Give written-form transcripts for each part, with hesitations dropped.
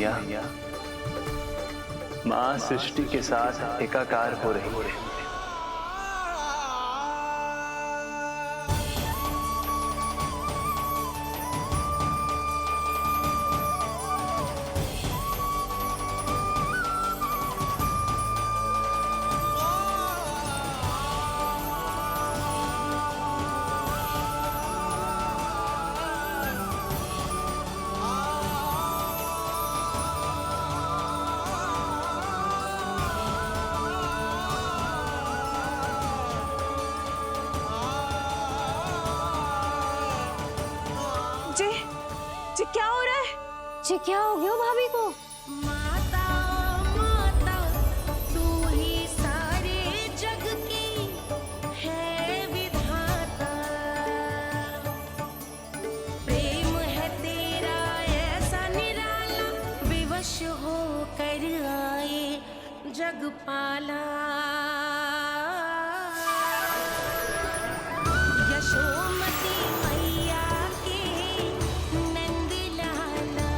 मैया, माँ सृष्टि के साथ एकाकार हो रही है। जी क्या हो रहा है? जी क्या हो गया भाभी को? माता माता तू ही सारे जग की है विधाता, प्रेम है तेरा ऐसा निराला, विवश हो कर आए जग पाला। यशोमती मैया के नंद लाला,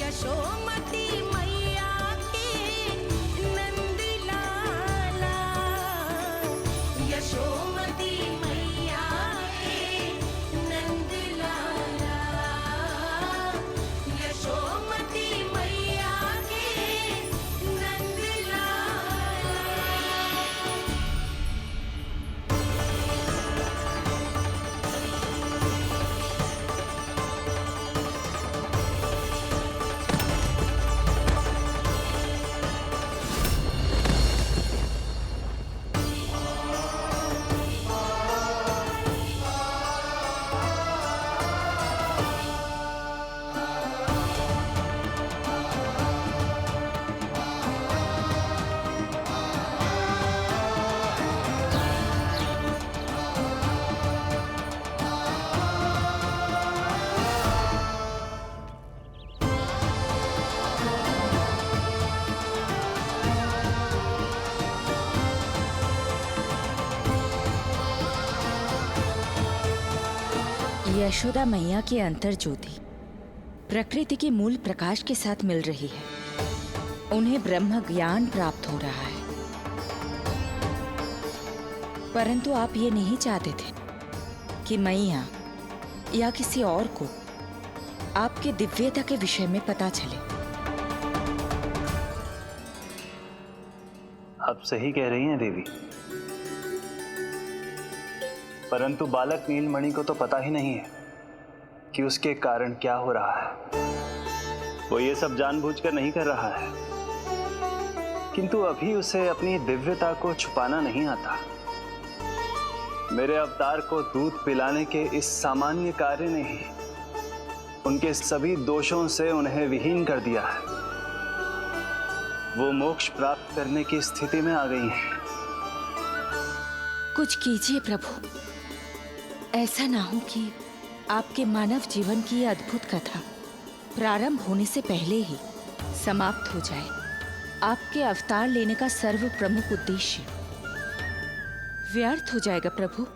यशोमती मैया के नंद लाला, यशोमती मैया के नंद लाला, यशोमती मैया के नंद लाला। यशोदा मैया की अंतर ज्योति प्रकृति के मूल प्रकाश के साथ मिल रही है। उन्हें ब्रह्म ज्ञान प्राप्त हो रहा है, परंतु आप ये नहीं चाहते थे कि मैया या किसी और को आपके दिव्यता के विषय में पता चले। आप सही कह रही हैं देवी, परंतु बालक नीलमणि को तो पता ही नहीं है कि उसके कारण क्या हो रहा है। वो ये सब जानबूझकर नहीं कर रहा है, किंतु अभी उसे अपनी दिव्यता को छुपाना नहीं आता। मेरे अवतार को दूध पिलाने के इस सामान्य कार्य ने ही उनके सभी दोषों से उन्हें विहीन कर दिया है। वो मोक्ष प्राप्त करने की स्थिति में आ गई हैं। कुछ कीजिए प्रभु, ऐसा ना हो कि आपके मानव जीवन की यह अद्भुत कथा प्रारंभ होने से पहले ही समाप्त हो जाए। आपके अवतार लेने का सर्व प्रमुख उद्देश्य व्यर्थ हो जाएगा प्रभु।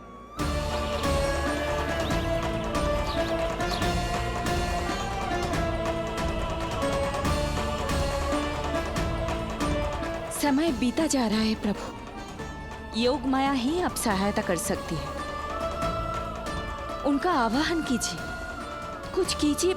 समय बीता जा रहा है प्रभु, योग माया ही अब सहायता कर सकती है। उनका आवाहन कीजिए, कुछ कीजिए।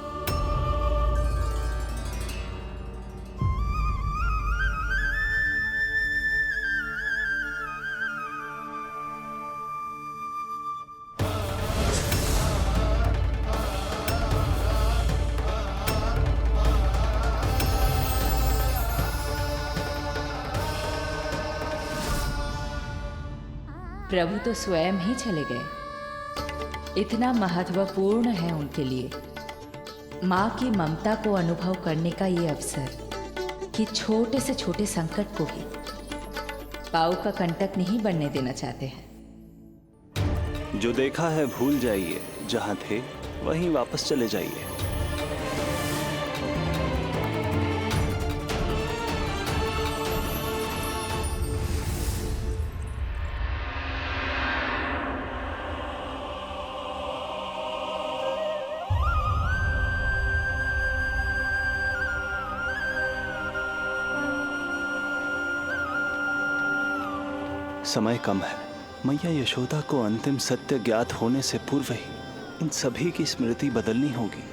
प्रभु तो स्वयं ही चले गए। इतना महत्वपूर्ण है उनके लिए माँ की ममता को अनुभव करने का ये अवसर कि छोटे से छोटे संकट को भी पाँव का कंटक नहीं बनने देना चाहते हैं। जो देखा है भूल जाइए, जहाँ थे वहीं वापस चले जाइए। समय कम है। मैया यशोदा को अंतिम सत्य ज्ञात होने से पूर्व ही इन सभी की स्मृति बदलनी होगी।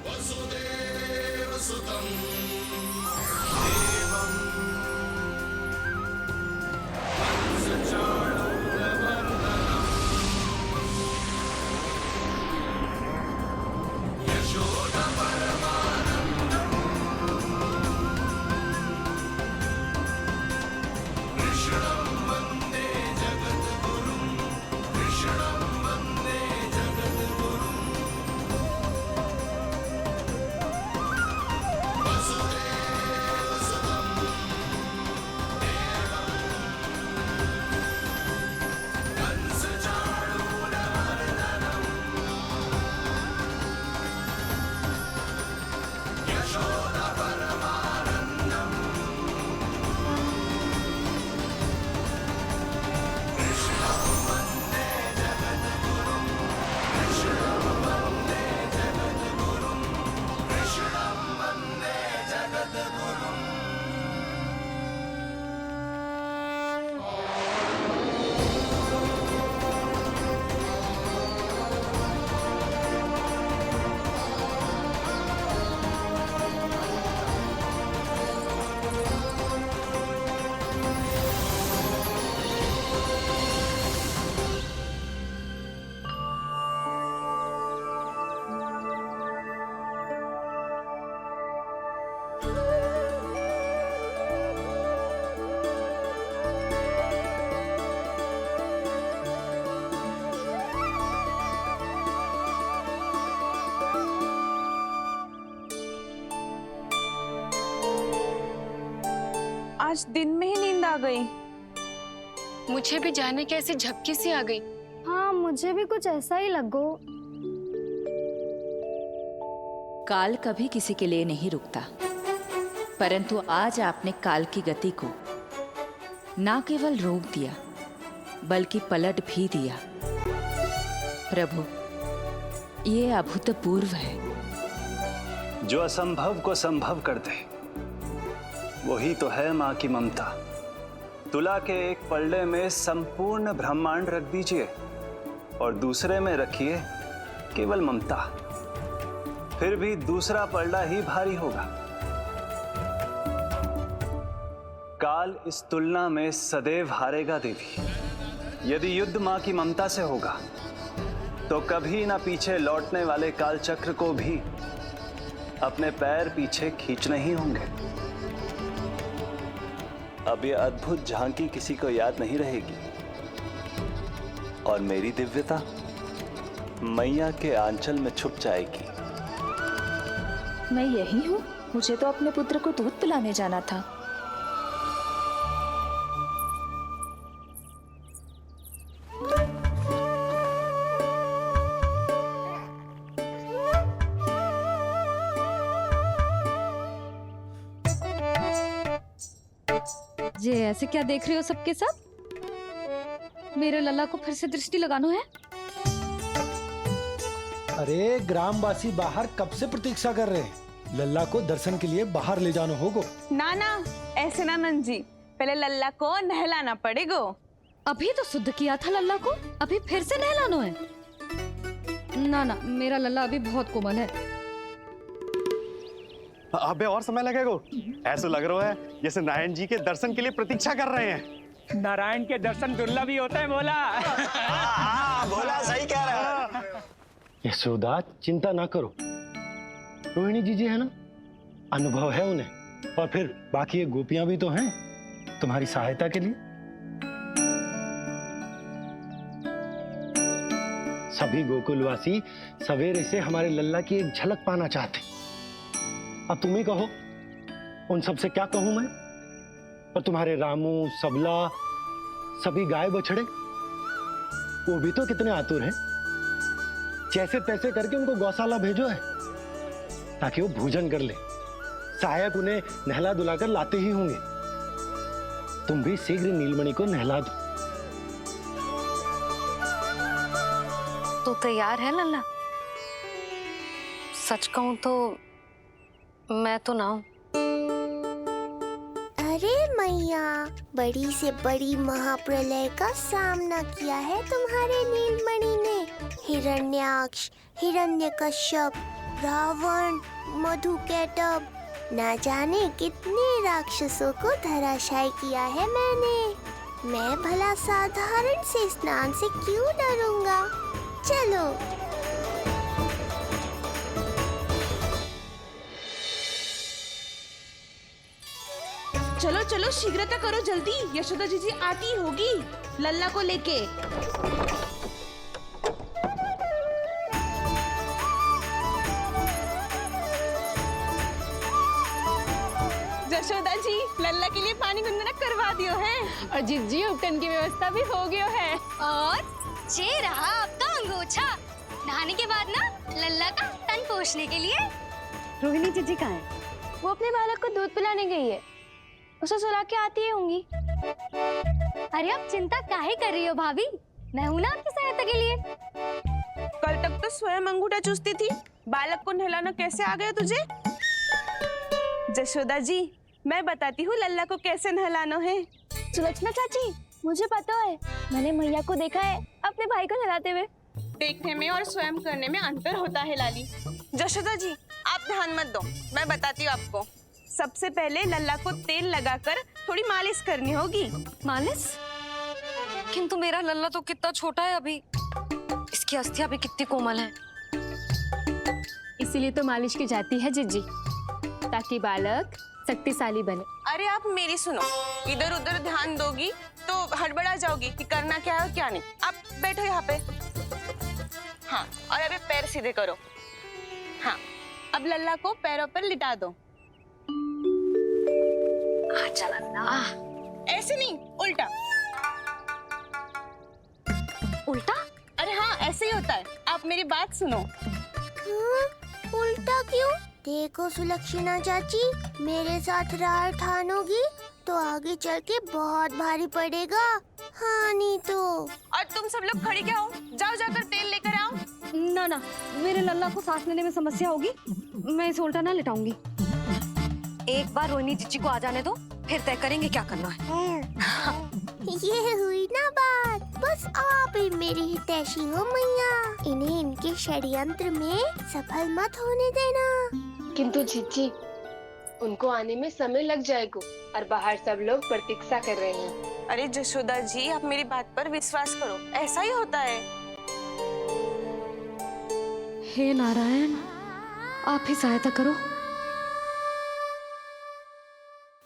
आज दिन में ही नींद आ गई। मुझे भी जाने की ऐसी झपकी सी आ गई। हाँ, मुझे भी कुछ ऐसा ही लगो। काल कभी किसी के लिए नहीं रुकता, परंतु आज आपने काल की गति को ना केवल रोक दिया बल्कि पलट भी दिया। प्रभु, ये अभूतपूर्व है। जो असंभव को संभव कर दे वही तो है माँ की ममता। तुला के एक पल्ले में संपूर्ण ब्रह्मांड रख दीजिए और दूसरे में रखिए केवल ममता, फिर भी दूसरा पल्ला ही भारी होगा। काल इस तुलना में सदैव हारेगा देवी। यदि युद्ध माँ की ममता से होगा तो कभी ना पीछे लौटने वाले काल चक्र को भी अपने पैर पीछे खींचने ही होंगे। अब ये अद्भुत झांकी किसी को याद नहीं रहेगी और मेरी दिव्यता मैया के आंचल में छुप जाएगी। मैं यही हूँ। मुझे तो अपने पुत्र को दूध पिलाने जाना था। ये ऐसे क्या देख रहे हो सबके सब? मेरे लल्ला को फिर से दृष्टि लगाना है? अरे ग्रामवासी बाहर कब से प्रतीक्षा कर रहे हैं। लल्ला को दर्शन के लिए बाहर ले जाना होगा। ना ना, ऐसे ना नंद जी, पहले लल्ला को नहलाना पड़ेगा। अभी तो शुद्ध किया था लल्ला को, अभी फिर से नहलाना है? ना ना, मेरा लल्ला अभी बहुत कोमल है। अबे और समय लगेगा। ऐसा लग रहा है जैसे नारायण जी के दर्शन के लिए प्रतीक्षा कर रहे हैं। नारायण के दर्शन दुर्लभ ही होता है बोला। बोला सही कह रहा है। यशोदा, चिंता ना करो। रोहिणी जी है ना, अनुभव है उन्हें। और फिर बाकी ये गोपियां भी तो हैं तुम्हारी सहायता के लिए। सभी गोकुलवासी सवेरे से हमारे लल्ला की एक झलक पाना चाहते। अब तुम ही कहो, उन सब से क्या कहूं मैं? और तुम्हारे रामू, सबला, सभी गाय बछड़े, वो भी तो कितने आतुर हैं। जैसे तैसे करके उनको गौशाला भेजो है ताकि वो भोजन कर ले। सहायक उन्हें नहला धुलाकर लाते ही होंगे। तुम भी शीघ्र नीलमणि को नहला दो। तू तैयार है लल्ला? सच कहूं तो मैं तो ना हूं। अरे अरे मैया, बड़ी से बड़ी महाप्रलय का सामना किया है तुम्हारे नीलमणि ने। हिरण्याक्ष, हिरण्यकश्यप, रावण, मधुकैटभ, ना जाने कितने राक्षसों को धराशायी किया है मैंने। मैं भला साधारण से स्नान से क्यों डरूंगा? चलो। चलो चलो शीघ्रता करो जल्दी, यशोदा जी आती होगी लल्ला को लेके। यशोदा जी लल्ला के लिए पानी गुनगुना करवा दियो है। और जिज्जी उपटन की व्यवस्था भी हो गयो है। और ये रहा आपका अंगोछा, नहाने के बाद ना लल्ला का तन पोंछने के लिए। रोहिणी जीजी कहाँ है? वो अपने बालक को दूध पिलाने गई है, उसे सुला के आती होंगी। अरे आप चिंता काहे कर रही हो भाभी, मैं हूं ना आपकी सहायता के लिए। कल तक तो स्वयं अंगूठा चूसती थी, बालक को नहलाना कैसे आ गया तुझे? यशोदा जी मैं बताती हूँ लल्ला को कैसे नहलाना है। सुलक्षणा चाची, मुझे पता है, मैंने मैया को देखा है अपने भाई को नहलाते हुए। देखने में और स्वयं करने में अंतर होता है लाली। यशोदा जी आप ध्यान मत दो, मैं बताती हूँ आपको। सबसे पहले लल्ला को तेल लगाकर थोड़ी मालिश करनी होगी। मालिश? किंतु मेरा लल्ला तो कितना छोटा है अभी, इसकी अस्थियां भी कितनी कोमल है। इसीलिए तो मालिश की जाती है जिज्जी, ताकि बालक शक्तिशाली बने। अरे आप मेरी सुनो, इधर उधर ध्यान दोगी तो हड़बड़ा जाओगी कि करना क्या है और क्या नहीं। आप बैठो यहाँ पे। हाँ, और अभी पैर सीधे करो। हाँ, अब लल्ला को पैरों पर लिटा दो। अच्छा लल्ला। ऐसे नहीं, उल्टा। उल्टा? अरे हाँ ऐसे ही होता है, आप मेरी बात सुनो। उल्टा क्यों? देखो सुलक्षणा चाची, मेरे साथ राह ठानोगी तो आगे चल के बहुत भारी पड़ेगा। हाँ नहीं तो। और तुम सब लोग खड़े क्या हो? जाओ जाकर तेल लेकर आओ। ना ना, मेरे लल्ला को सांस लेने में समस्या होगी, मैं इसे उल्टा ना लिटाऊंगी। एक बार रोहिणी जीजी को आ जाने दो, फिर तय करेंगे क्या करना है। ये हुई ना बात, बस आप ही मेरी हितैषी हो मैया। इन्हें इनके षड्यंत्र में सफल मत होने देना। किंतु जिज्जी, उनको आने में समय लग जाएगा और बाहर सब लोग प्रतीक्षा कर रहे हैं। अरे यशोदा जी आप मेरी बात पर विश्वास करो, ऐसा ही होता है। हे नारायण, आप ही सहायता करो।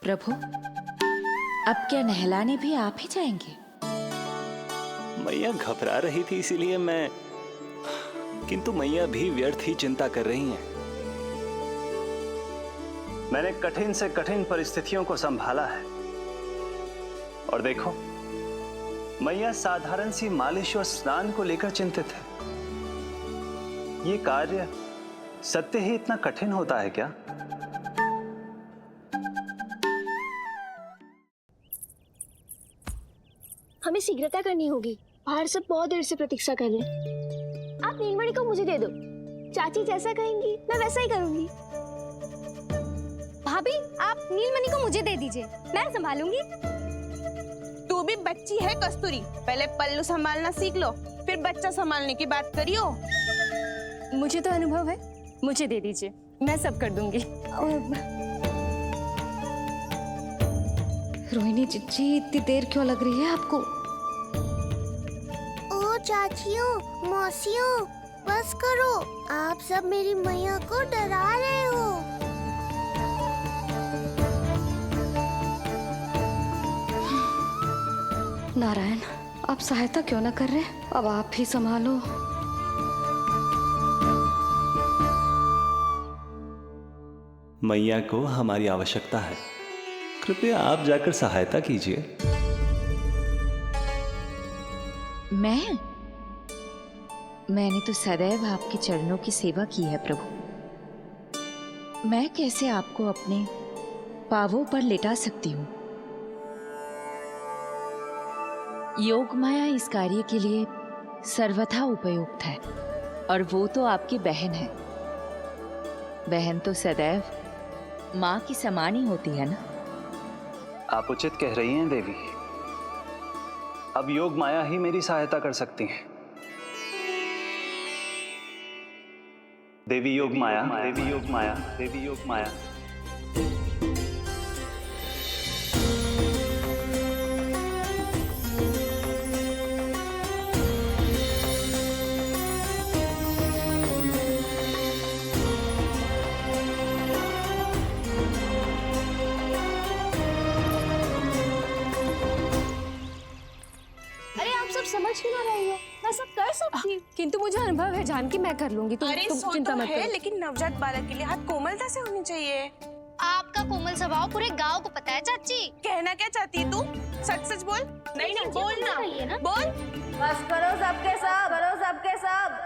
प्रभु, अब क्या नहलाने भी आप ही जाएंगे? मैया घबरा रही थी इसीलिए मैं, किंतु मैया भी व्यर्थ ही चिंता कर रही हैं। मैंने कठिन से कठिन परिस्थितियों को संभाला है और देखो मैया साधारण सी मालिश और स्नान को लेकर चिंतित है। ये कार्य सत्य ही इतना कठिन होता है क्या? हमें शीघ्रता करनी होगी, बाहर सब बहुत देर से प्रतीक्षा कर रहे हैं। आप नीलमणि को मुझे दे दो, चाची जैसा कहेंगी मैं वैसा ही करूंगी। भाभी आप नीलमणि को मुझे दे दीजिए, मैं संभालूंगी। तू भी बच्ची है कस्तूरी, पहले पल्लू संभालना सीख लो, फिर बच्चा संभालने की बात करियो। मुझे तो अनुभव है, मुझे दे दीजिए, मैं सब कर दूंगी। रोहिणी जीजी इतनी देर क्यों लग रही है आपको? ओ चाचियों, मौसियों, बस करो, आप सब मेरी मैया को डरा रहे हो। नारायण, आप सहायता क्यों ना कर रहे? अब आप ही संभालो। मैया को हमारी आवश्यकता है, कृपया आप जाकर सहायता कीजिए। मैंने तो सदैव आपके चरणों की सेवा की है प्रभु। मैं कैसे आपको अपने पावों पर लिटा सकती हूँ? योग माया इस कार्य के लिए सर्वथा उपयुक्त है, और वो तो आपकी बहन है। बहन तो सदैव माँ की समान ही होती है ना। आप उचित कह रही हैं देवी। अब योग माया ही मेरी सहायता कर सकती हैं। देवी योग माया, देवी योग माया, देवी योग माया। अरे आप सब समझ क्यों ना रही हो? मैं सब कर सकती हूँ। किंतु मुझे अनुभव है जानकी, मैं कर लूंगी। तुम सो चिंता तो मत है, करो। लेकिन नवजात बालक के लिए हाथ कोमलता से होनी चाहिए। आपका कोमल स्वभाव पूरे गांव को पता है चाची। कहना क्या चाहती है तू? सच सच बोल। नहीं नहीं बोल ना, बोल। बस करो सबके सब, करो सबके सब।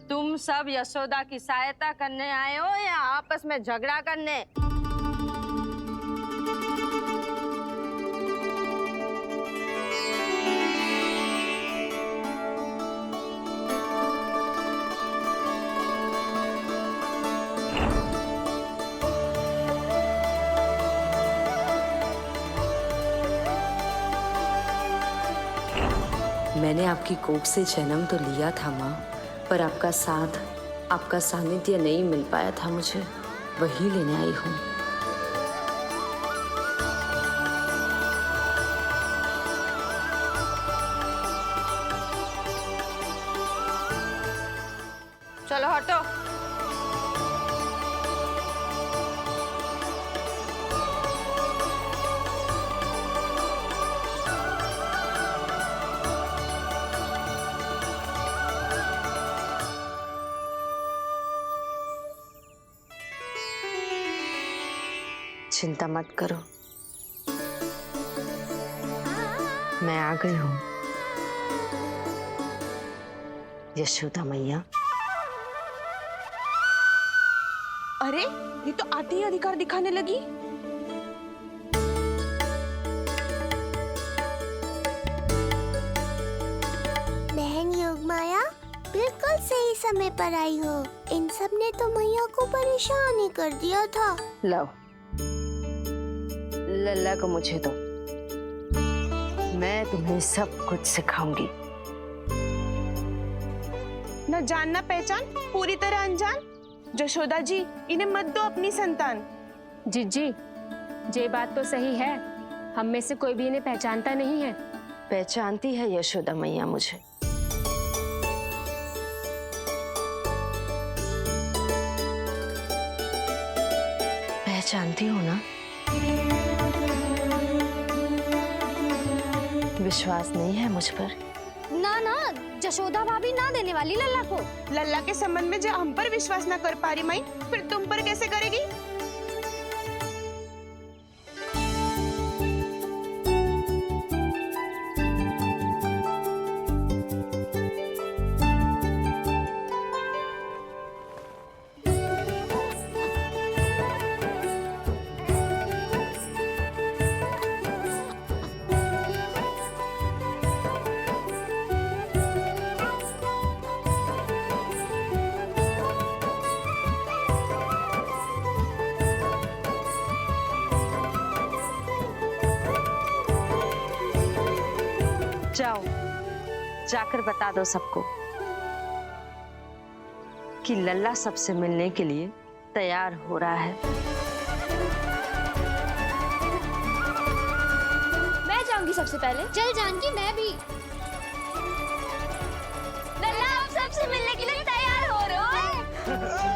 तुम सब यशोदा की सहायता करने आए हो या आपस में झगड़ा करने? मैंने आपकी कोख से जन्म तो लिया था माँ, पर आपका साथ, आपका सानिध्य नहीं मिल पाया था मुझे, वही लेने आई हूँ। चलो हटो। चिंता मत करो, मैं आ गई हूँ यशोदा मैया। अरे ये तो आते ही अधिकार दिखाने लगी। बहन योग माया बिल्कुल सही समय पर आई हो। इन सब ने तो मैया को परेशान ही कर दिया था। लो, लल्ला को मुझे दो, मैं तुम्हें सब कुछ सिखाऊंगी। न जान न पहचान, पूरी तरह अनजान। यशोदा जी, इन्हें मत दो अपनी संतान। जीजी, ये बात तो सही है, हम में से कोई भी इन्हें पहचानता नहीं है। पहचानती है यशोदा मैया मुझे। पहचानती हो ना? विश्वास नहीं है मुझ पर? ना ना, यशोदा भाभी ना देने वाली लल्ला को। लल्ला के संबंध में जो हम पर विश्वास न कर पा रही माई, फिर तुम पर कैसे करेगी? जाओ, जाकर बता दो सबको कि लल्ला सबसे मिलने के लिए तैयार हो रहा है। मैं जाऊंगी सबसे पहले। चल जानकी, मैं भी। लल्ला आप सबसे मिलने के लिए तैयार हो रहे हो?